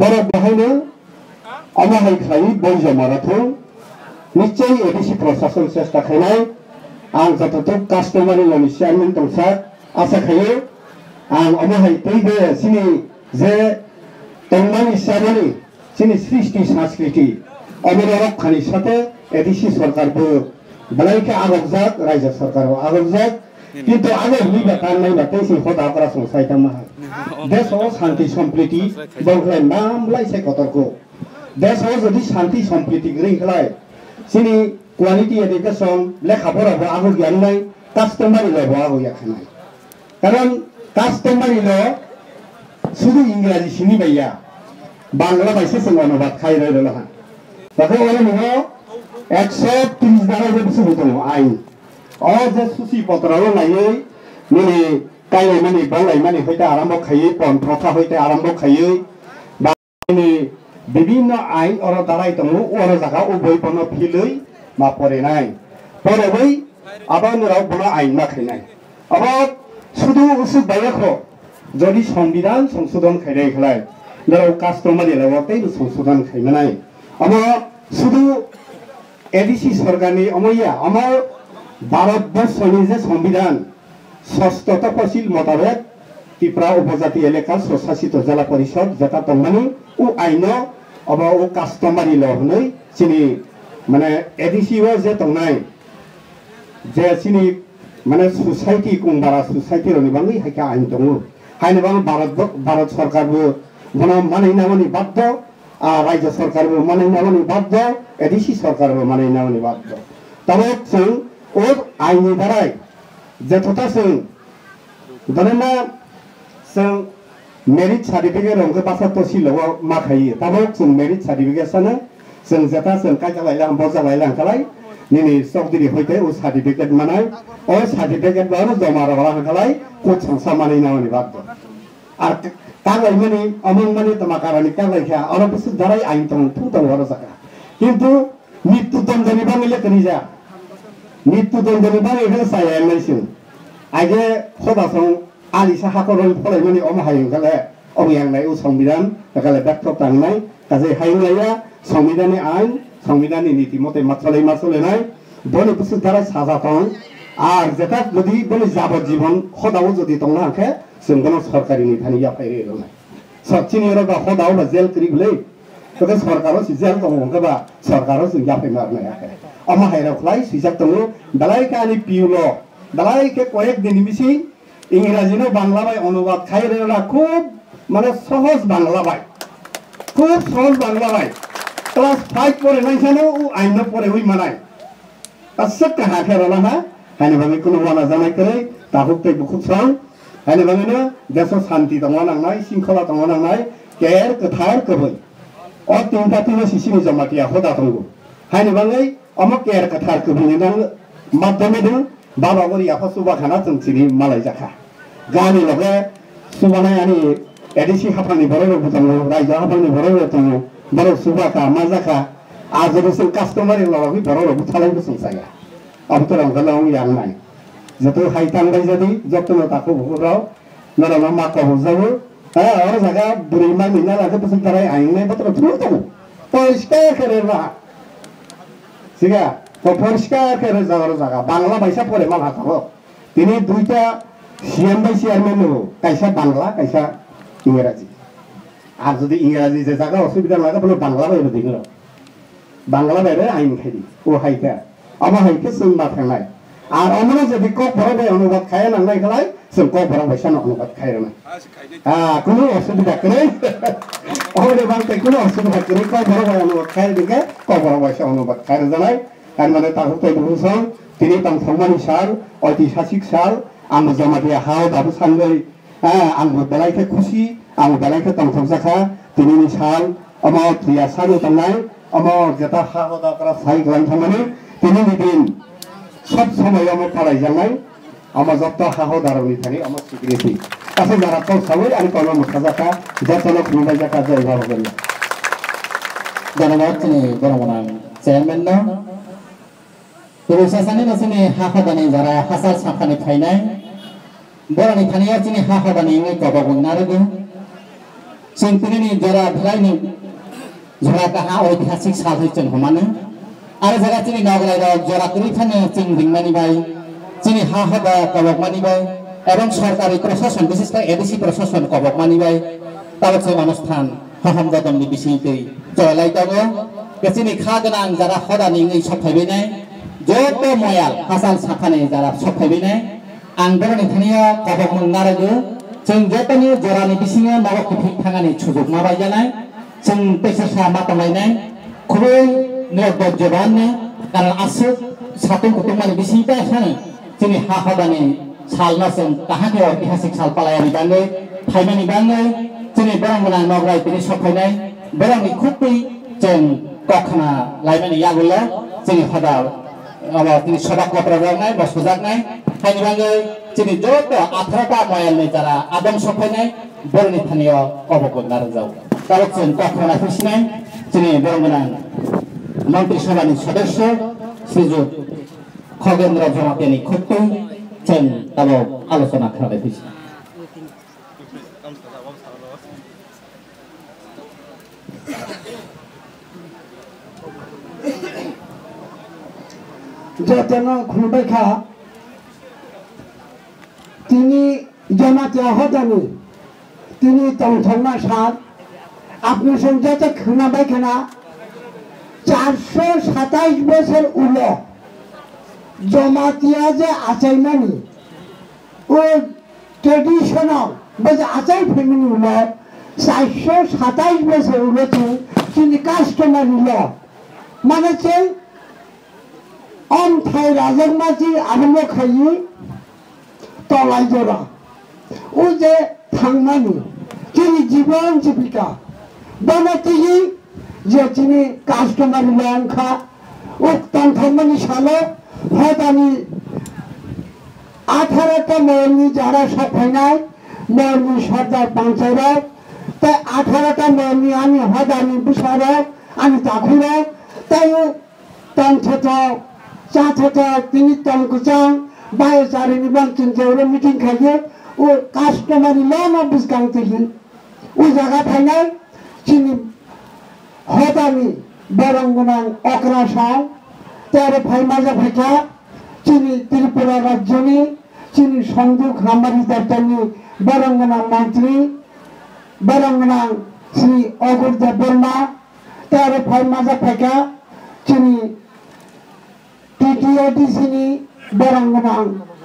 बर बहायनो अमाहाय खाई बयज माराथों निश्चय एडिसि प्रशासन चेष्टा खायनाय आं जतथुक कास्टमारि लनि चेयारमेन दंसा आशा खायो आं अमाहाय तैबे सिनि जे तंमानि सामानि सिनि सृष्टि संस्कृति अमररक खानि साथे एडिसि सरकारबो बलायके आगजाक राज्य सरकार आगजाक किन्तु आगे हुइबा काननाय बातै सि होदा करा संसायता मा देशो शान्ति सम्प्रीति बंखलाय नामलाय से कतरको देशो जदि शान्ति सम्प्रीति ग्रिखलाय सिनि क्वालिटी एडुकेशन लेखाफोराबो आगो गियाननाय कास्टमारि लबो आगो याखनाय कारण कास्टमारि ल शुधु इंग्राजी सिनि बाया बांग्ला बायसे जों अनुवाद खायरो लहा बाखौ अने नङो 130 दारा जे बुसु दङ आइन अ जे सुसि पत्रालो नायै मिनि कायले माने बांलाय माने हयता आरम्भ खायै पन्थथा हयता आरम्भ खायै बानि विभिन्न आइन अर दाराय दङ अर जागा उभय पन फिलै मा परेनाय परेबै आबानराव बना आइन मा खायनाय अब शुधु उसु बायखो जदि संविधान संशोधन खायनाय खलाय नराव कास्टमारि लावतै संशोधन खायनाय अब शुधु एडिसि सरकारनि अमैया अमर भारतबर्षनि जे संविधान षष्ठ तफसिल मोताबेक त्रिपुरा उपजाति एलेका स्वशासित जिला परिषद जेटा तंमानि उ आइन अब उ कास्टमारि ल हनै सिनि माने एडिसि व जे तंनाय जे सिनि माने सोसाइटी कुंबारा सोसाइटी रनि बांगै हायका आइन दङ हायनो बां भारत सरकारबो बना मानैनावनि बाध्य राज्य सरकारबो मानैनावनि बाध्य एडिसि सरकारबो मानैनावनि बाध्य तबे जों ओ आइननि दाराय जेथता जों दनेना जों मेरिट सर्टिफिकेट रंगे बासा तसिलाव माखायो तबे जों मेरिट सर्टिफिकेट सानो जों जेता जों कायजालायला बजालायला खालाय निनि चौधरी होइते ओ सर्टिफिकेट मानाय ओ सर्टिफिकेट बारो जमा रला खालाय कोच संसा मानैनावनि बाध्य आर कागै माने अमन माने तमाकारानि कागैखा अर बुसु दाराय आइन दं थु दं हर जाका किन्तु मृत्यु दण्डनि बांगले कनिजा मृत्यु दण्डनि बांगले साया नायसिन आगे खदासं आलिसा हाकरन फलायमानि अमहाय गले अमयांनाय उ संविधान गले बाथ्रा तांनाय काजे हायलाया संविधाननि आइन संविधाननि नीति मते मासलेनाय बने बुसु दाराय साजा दं आर जेता जदि बने जाबजीवन खदाव जदि दंना हाखे जों सरकारी निथानि याफायरे रनाय सचिनि रबा खदाव बा जेल करिबले तके सरकारो सि जेल दं गबा सरकारो जों याफाय मारनाय आखे अमा हायराखलाय सिजाक दङ दालायकानि पिउलो दालायके कयेक दिन मिसि इंराजीनो बांला बाय अनुवाद खायरेला खूब माने सहज बांला बाय खूब सहज बांला बाय क्लास 5 परे नायसानो उ आइन परे हुइ मानाय तासक हाखेरला हा हानि बागै कुनु वाना जानाय करे ताहुक तै बुखुब सं हानि बागैनो देशो शान्ति दङ नांनाय सिंखला दङ नांनाय केर कथार कबै अ तिनटा तिनो सिसिनि जमातिया होदा दंगो हानि बागै अम केर कथार कबैनि दं माध्यमे दं बाबा गरि आफा सुबा खाना जोंसिनि मालाय जाखा गानि लगे सुबानाय आनि एडिसि हाफानि बररो दङ रायजो हाफानि बररो दङ बर सुबा का मा जाखा आजरो जों कास्टमारि लबि बररो बुथालायबो संसाया अब तो रंगलाव यांनाय जतो हाइतां बाय जदि जतन ताको भुराव नरमा मा को जाबो और जागा बुरिमा मिना लागे पसंद कराय आइने पत्र थुर तो परिष्कार करेबा सिगा तो परिष्कार करे जागा बांग्ला भाषा परे मा हाताबो तिनि दुइटा सीएम बाय चेयारमैन नो कायसा बांग्ला कायसा इंग्राजी आर जदि इंग्राजी जे जागा असुविधा लागे बले बांग्ला बाय दिगो बांग्ला बाय आइन खायदि ओ हाइता अमा हाइके जों मा थांनाय आर अमनो जदि क बराय अनुवाद खाया नांनाय खलाय जों क बराय भाषा अनुवाद खायरना कुनु असुविधा करे ओरे बांते कुनु असुविधा करे क बराय अनुवाद खाय दिगे क बराय भाषा अनुवाद खायर जानाय आर माने ताहु तै बुसं तिनि तां थंमानि साल ऐतिहासिक साल आं जमादिया हाव दाबु सानगै आं बलायके खुशी आं बलायके तंथं जाखा तिनि साल अमा प्रिया सानो तंनाय अमा जेता हावदा करा साइ ग्लान थांमाने तिनि दिन सब समय अमा फराय जानाय अमा जत्ता हाव दारनि थानि अमा सिक्रेटि कासे जारा तो सावै आनि कलम मथाजाका जतन खुबाय जाका जय बाबगन धन्यवाद तिनि गरमना चेयरमैन न पुरुषासानि नसनि हाखादानि जारा हासार साखानि फायनाय बरनि थानिया तिनि हाखादानि मै गबागन नारगु जों तिनि जरा भलाइनि जरा काहा ऐतिहासिक साल जों हमानो आरो जरा तिनि नगराय जरा करिफानो जों रिंमानि बाय जोंनि हा हदा कबकमानि बाय एवं सरकारि प्रशासन विशेषकर एडिसि प्रशासन कबकमानि बाय ताबसे अनुष्ठान हाहाम जादोंनि बिसिङै जयलाय दङ बेसिनि खा गोनां जरा हदानि ngै सफायबैनाय जत मयाल हासाल साखानि जरा सफायबैनाय आं बरनि थानिया कबकमन नारगो जों जतनि जरानि बिसिङै नग किफिक थांगानि सुजुग माबाय जानाय जों पेसासा मातलायनाय खुबै निर्दयजबाननो कारण आसु सातुं कुटुंबानि बिसिङै सानो जोंनि हा हदानि सालना जों काहानि ऐतिहासिक साल पालायानि बाङै थाइमानि बाङै जोंनि बरंगना नगराय बिनि सफायनाय बरंनि खुबै जों कखना लाइमानि यागुला जोंनि हदा अब तिनी सभा कत्र रंनाय बा सजागनाय थाइनि बाङै जोंनि जत 18टा मयालनि जारा आदम सफायनाय बरनि थानिया कबकन नारजाव तारक जों कखना फैसिनाय जोंनि बरंगना मन्त्रि सभानि सदस्य श्रीजुत खगेन्द्र जमातिनि खुबै जों ताबो आलोचना खालामनाय फैसिनाय जतन खुनबायखा तिनी जमातिया हदानि तिनी तंथंना सार আপনি সংখ্যাতে খুনাবাই খানা 427 বছর উলো জমাতিয়া যে আচাইমানি ও ট্রেডিশনাল বাজে আচাই ফ্যামিলি উলো 427 বছর উলো তিনি কাস্টমার উলো মানে যে অন্থাই রাজার মাঝি আরম্ভ খাইয়ে তলাই জোড়া ও যে থাংমানি তিনি জীবন জীবিকা বানাতেই যে তিনি কাস্টমার লঙ্কা ও তন্থমানি সালে হদানি 18টা মরনি যারা সফাইনায় মরনি সর্দার পঞ্চায়েত তাই 18টা মরনি আমি হদানি বুসারক আমি তাকুরক তাই তন্থটা চাথটা তিনি তঙ্কুচাং বায়োচারিনি বাংচিন জেউরে মিটিং খাইয়ে ও কাস্টমারি লন অফিস গাংতেই ও জায়গা ফাইনায় চিনি হদানি বরঙ্গনাং অকরাসাং তেরে ফাইমাজা ফেকা চিনি ত্রিপুরা রাজ্যনি চিনি সংযুক্ত হামারি দপ্তরনি বরঙ্গনাং মন্ত্রী বরঙ্গনাং শ্রী অগুরদেব বর্মা তেরে ফাইমাজা ফেকা চিনি টিটিএডিসিনি বরঙ্গনাং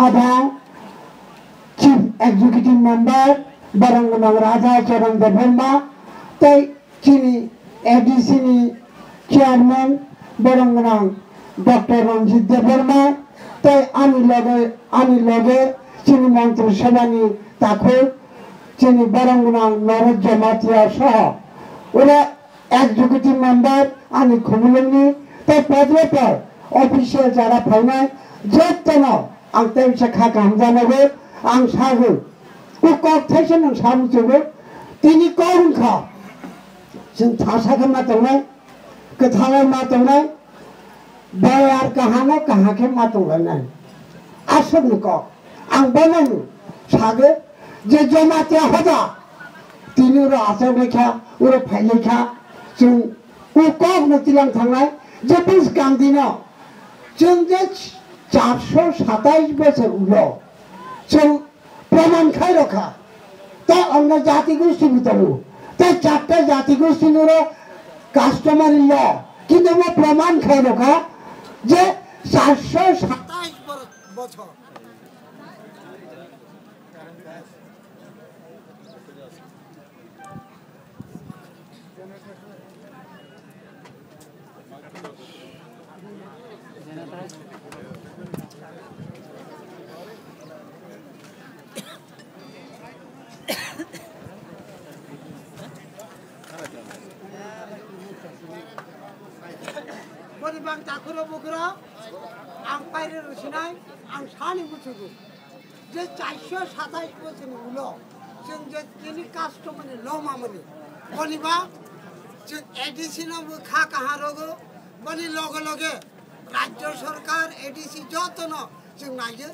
আধা চিফ এক্সিকিউটিভ মেম্বার বরঙ্গনাং রাজা চরণ দেববর্মা তাই চিনি এডিসিনি চেয়ারম্যান বরঙ্গনাং ডক্টর রঞ্জিত দেববর্মা তাই আমি লগে চিনি মন্ত্রিসভানি তাকে চিনি বরঙ্গনাং নরেশ জমাতিয়া সহ ওরা এক্সিকিউটিভ মেম্বার আমি খুবুলেননি তাই পদে পর অফিসিয়াল যারা ফাইনায় যেতেন आं तेमसे खाकाम जानोबो आं सागो उ कक्थायसे नों सामुचोबो तिनि कौनखा जों थासाखौ मातंनाय गोथाङै मातंनाय बायार काहानो काहाखे मातंलायनाय आसबनि कक आं बनायनो सागो जे जमातिया हदा तिनि उरो आसावलेखा उरो फाइलेखा जों उ कक नतिलां थांनाय जे बिस गांदिनो जों जे 427 বছর উলো जों প্রমাণ খাই রখা তা অন্য জাতি গোষ্ঠী ভিতরে তা 4টা জাতি গোষ্ঠীর কাস্টমার ল কিন্তু আমরা প্রমাণ খাই রখা যে 427 বছর बरिबां ताखुरो बुकुरो आं पाइरे रसिनाय आं सानि बुथुगु जे 427 बोसोरनि उनाव जों जे तिनि कास्टमारनि लमामनि बनिबा जों एडिसिनावबो खा काहा रगो बनि लगे लगे राज्य सरकार एडिसि जतन जों नायो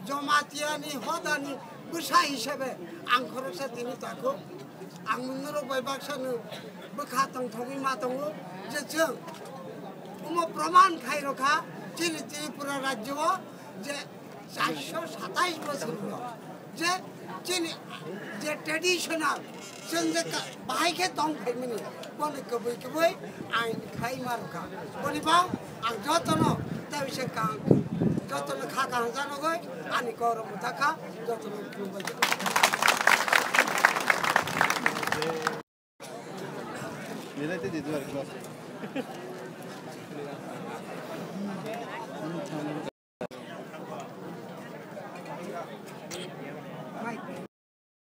जमातियानि हदानि बुसा हिसाबै आं खरसा तिनि ताखौ आं नोंनो बायबाक्सानो बोखा दंथङै मा दङ जे जों प्रमाण खायरखा जोंनि त्रिपुरा राज्योआव जे 427 बोसोर जे जोंनि जे ट्रेडिशनल जों जे बाहायखे दंफायमोन बने गुबै गुबै आइन खाय मारखा बनिबाव आं जतन दा बिसे कां जतन खाका जानो आनि गरम थाखा जतन खुलुमबाय Mira, te digo algo.